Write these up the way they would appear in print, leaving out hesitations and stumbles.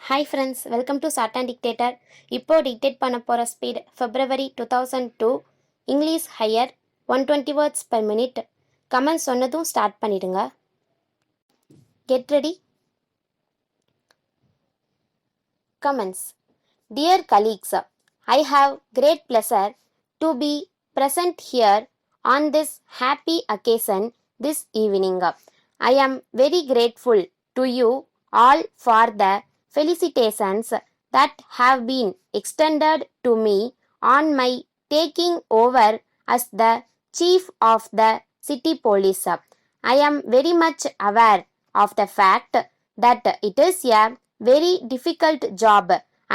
Hi friends, welcome to short and dictator. இப்போ dictate பண்ண போகிற speed February 2002 English higher 120 words per minute. Comment சொன்னதும் start பண்ணிடுங்க. Get ready. Comments. Dear colleagues, I have great pleasure to be present here on this happy occasion this evening. I am very grateful to you all for the felicitations that have been extended to me on my taking over as the chief of the city police. I am very much aware of the fact that it is a very difficult job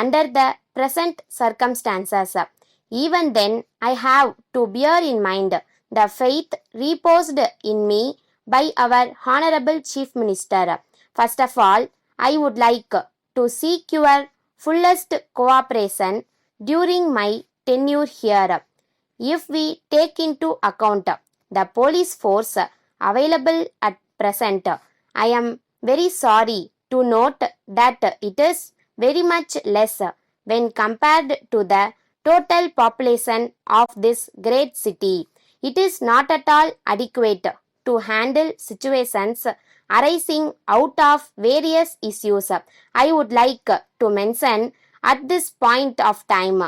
under the present circumstances. Even then, I have to bear in mind the faith reposed in me by our Honorable Chief Minister. First of all, I would like to seek your fullest cooperation during my tenure here. If we take into account the police force available at present, I am very sorry to note that it is very much less when compared to the total population of this great city. It is not at all adequate to handle situations arising out of various issues. I would like to mention at this point of time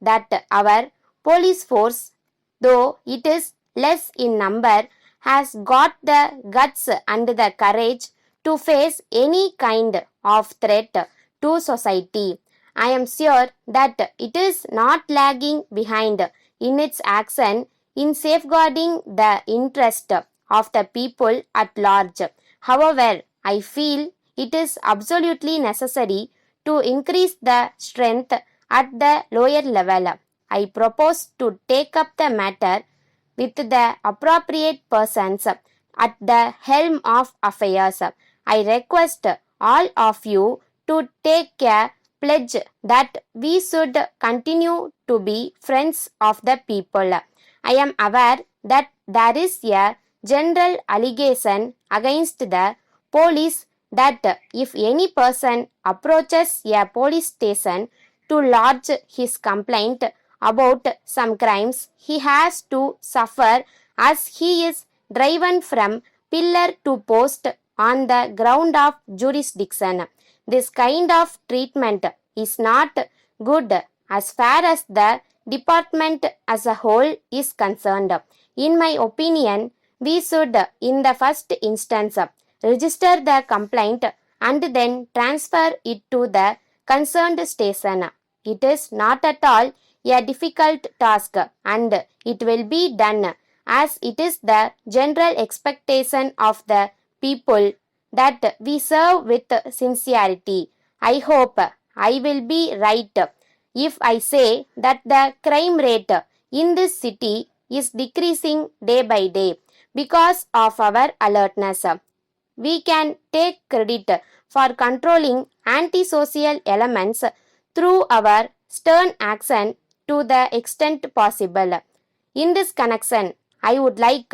that our police force, though it is less in number, has got the guts and the courage to face any kind of threat to society. I am sure that it is not lagging behind in its action in safeguarding the interest of the people at large. However, I feel it is absolutely necessary to increase the strength at the lower level. I propose to take up the matter with the appropriate persons at the helm of affairs. I request all of you to take a pledge that we should continue to be friends of the people. I am aware that there is a general allegation against the police that if any person approaches a police station to lodge his complaint about some crimes, he has to suffer as he is driven from pillar to post on the ground of jurisdiction. This kind of treatment is not good as far as the department as a whole is concerned. In my opinion, we should, in the first instance, register the complaint and then transfer it to the concerned station. It is not at all a difficult task and it will be done as it is the general expectation of the people that we serve with sincerity. I hope I will be right if I say that the crime rate in this city is decreasing day by day because of our alertness. We can take credit for controlling antisocial elements through our stern action to the extent possible. In this connection, I would like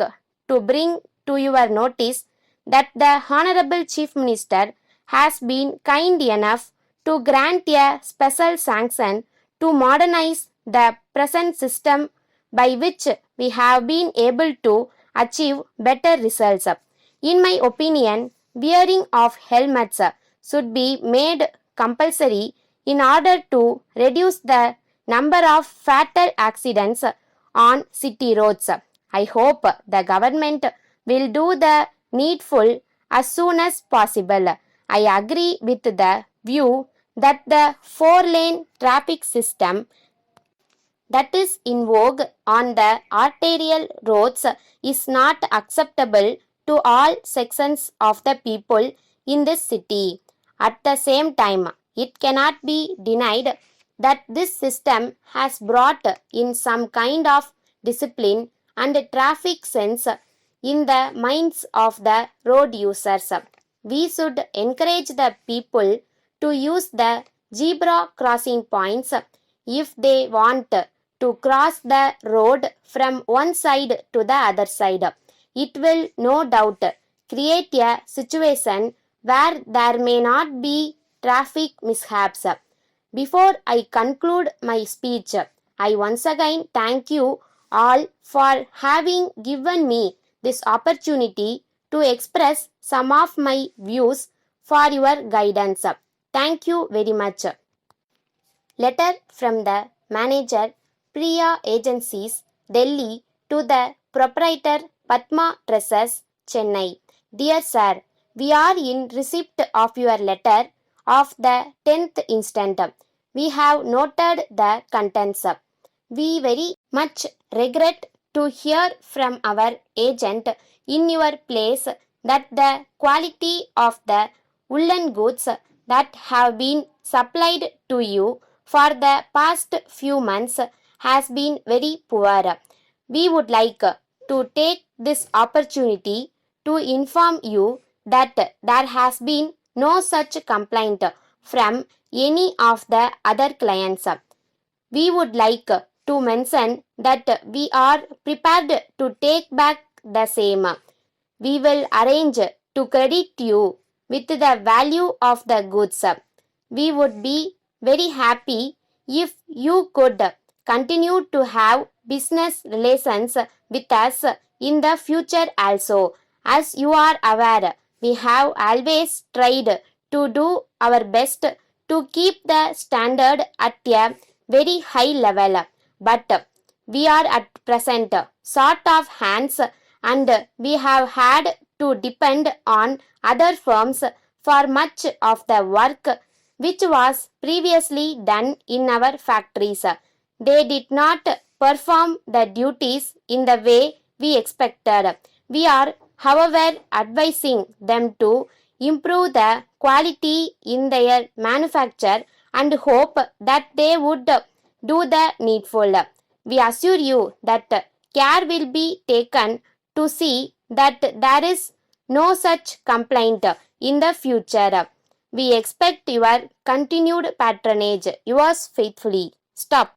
to bring to your notice that the Honorable Chief Minister has been kind enough to grant a special sanction to modernize the present system by which we have been able to achieve better results. In my opinion, wearing of helmets should be made compulsory in order to reduce the number of fatal accidents on city roads. I hope the government will do the needful as soon as possible. I agree with the view that the 4-lane traffic system that is in vogue on the arterial roads is not acceptable to all sections of the people in this city. At the same time, it cannot be denied that this system has brought in some kind of discipline and traffic sense in the minds of the road users. We should encourage the people to use the zebra crossing points if they want to cross the road from one side to the other side. It will no doubt create a situation where there may not be traffic mishaps. Before I conclude my speech, I once again thank you all for having given me this opportunity to express some of my views for your guidance. Thank you very much. Letter from the manager, Priya Agencies, Delhi, to the proprietor, Padma Dresses, Chennai. Dear Sir, we are in receipt of your letter of the 10th instant. We have noted the contents. We very much regret to hear from our agent in your place that the quality of the woolen goods that have been supplied to you for the past few months has been very poor. We would like to take this opportunity to inform you that there has been no such complaint from any of the other clients. We would like to mention that we are prepared to take back the same. We will arrange to credit you with the value of the goods. We would be very happy if you could continue to have business relations with us in the future also. As you are aware, we have always tried to do our best to keep the standard at a very high level, but we are at present short of hands and we have had to depend on other firms for much of the work which was previously done in our factories. They did not perform the duties in the way we expected. We are, however, advising them to improve the quality in their manufacture and hope that they would do the needful. We assure you that care will be taken to see that there is no such complaint in the future. We expect your continued patronage. Yours faithfully. Stop.